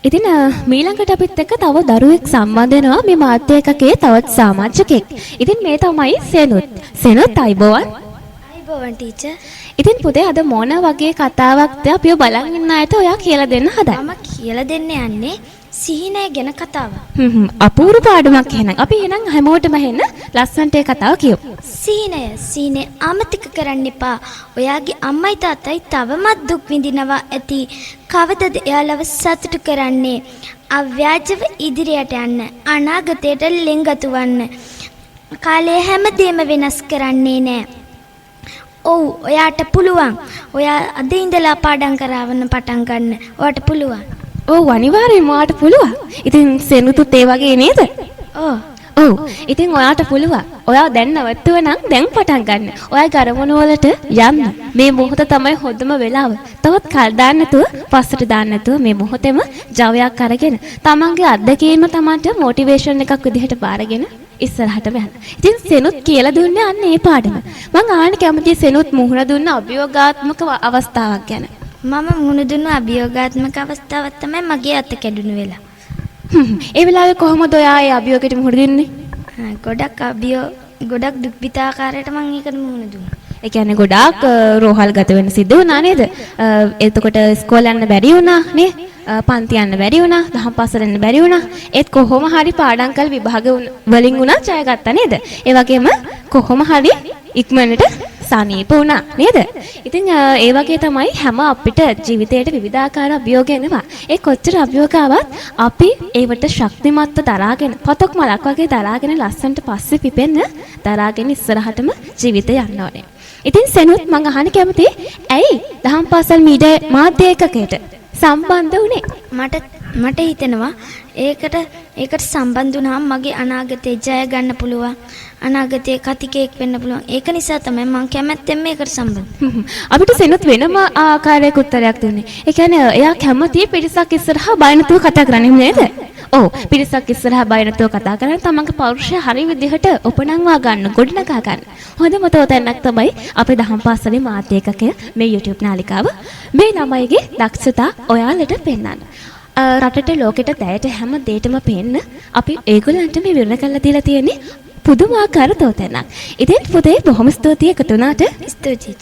ඉතින් මීළඟට අපිත් එක්ක තව දරුවෙක් සම්බන්ධ වෙනවා මේ මාධ්‍ය එකකේ තවත් සමාජිකෙක්. ඉතින් මේ තමයි සෙනුත්. සෙනුත් අයබෝවන්. අයබෝවන් ටීචර්. ඉතින් පුතේ අද මොන වගේ කතාවක්ද අපිව බලන් ඉන්න අයට ඔයා කියලා දෙන්න හදන්නේ? මම කියලා දෙන්න යන්නේ සිහිනය ගැන කතාවක්. අපූර්ව පාඩමක් එහෙනම්. අපි එහෙනම් හැමෝටම එහෙන්න ලස්සන්ට ඒ කතාව කියමු. සිහිනය අමතක කරන්න එපා. ඔයාගේ අම්මයි තාත්තයි තවමත් දුක් විඳිනවා ඇති. කවදද එයාලව සතුටු කරන්නේ? අව්‍යාජව ඉදිරියට යන්න. අනාගතයට ලෙන්ගතු වන්න. කාලය හැමදේම වෙනස් කරන්නේ නෑ. ඔව් ඔයාට පුළුවන්. ඔයා අද ඉඳලා පාඩම් කරවන්න පටන් ගන්න. ඔයාට පුළුවන්. ඔව් අනිවාර්යෙන්ම ඔයාට පුළුවන්. ඉතින් සෙනුතුත් ඒ වගේ නේද? ඔව්. ඉතින් ඔයාට පුළුවන්. ඔයා දැන් නවත්තුව නම් දැන් පටන් ගන්න. ඔයාගේ අරමුණු වලට යන්න. මේ මොහොත තමයි හොඳම වෙලාව. තවත් කල් දාන්න නැතුව, පස්සට දාන්න නැතුව මේ මොහොතේම ජවයක් අරගෙන තමන්ගේ අත්දැකීම තමන්ට මොටිවේෂන් එකක් විදිහට බාරගෙන ඉස්සරහටම යන්න. ඉතින් සෙනුත් කියලා දුන්නේ අන්න ඒ පාඩම. මං ආන්න කැමතියි සෙනුත් මුහුණ දුන්න අභියෝගාත්මක අවස්ථාවක් ගැන. මම මුහුණ දුන්න අභියෝගාත්මක අවස්ථාවක් තමයි මගේ අත කැඩුණු වෙලා. ඒ වෙලාවේ කොහොමද ඔයා ඒ අභියෝගයට මුහුණ දෙන්නේ? ගොඩක් දුක්විතාකාරයට මම ඒකට මුහුණ දුන්නා. ඒ කියන්නේ ගොඩාක් රෝහල් ගත වෙන්න සිද්ධ වුණා නේද? එතකොට ඉස්කෝලේ යන්න බැරි වුණා නේ? පන්ති යන්න බැරි වුණා, දහම් පාසල යන්න බැරි වුණා. ඒත් කොහොම හරි පාඩම් කළ විභාග වලින් වුණා ජය ගත්තා නේද? ඒ වගේම කොහොම හරි ඉක්මනට සනීප වුණා නේද? ඉතින් ඒ වගේ තමයි හැම අපිට ජීවිතේට විවිධාකාර අභියෝග එනවා. ඒ කොච්චර අභියෝග ආවත් අපි ඒවට ශක්තිමත්ව දරාගෙන, පතක් මලක් වගේ දරාගෙන ලස්සන්ට පස්සේ පිපෙන්න දරාගෙන ඉස්සරහටම ජීවිතය යන්න ඕනේ. ඉතින් සෙනුත් මං අහන්න කැමතියි ඇයි දහම් පාසල් මාධ්‍ය එකකයට සම්බන්ධ වුණේ? මට හිතෙනවා ඒකට සම්බන්ධ වුණාම මගේ අනාගතේ ජය ගන්න පුළුවන්. අනාගතයේ කතිකයෙක් වෙන්න පුළුවන්. ඒක නිසා තමයි මම කැමැත්තෙන් මේකට සම්බන්ධ. අපිට සෙනුත් වෙනම ආකාරයක උත්තරයක් දුන්නේ. ඒ කියන්නේ එයා කැමති පිරිසක් ඉස්සරහා බය නැතුව කතා කරන්නේ නේද? ඔව් පිරිසක් ඉස්සරහා බය නැතුව කතා කරන තමන්ගේ පෞරුෂය හරිය විදිහට උපනංවා ගන්න, ගොඩනගා ගන්න. හොඳම තෝතැන්නක් තමයි අපේ දහම් පාසලේ මාධ්‍ය එකකය මේ YouTube නාලිකාව. මේ ළමයිගේ දක්ෂතා ඔයාලට පෙන්වන්න. රටට ලෝකෙට දැයට හැම දෙයකම පෙන්න අපි ඒගොල්ලන්ට මේ විවර කරලා දීලා තියෙන්නේ පුදුමාකාර තෝතැන්නක්. ඉතින් පුතේ බොහොම ස්තුතියි එකතු වුණාට. ස්තුතියි.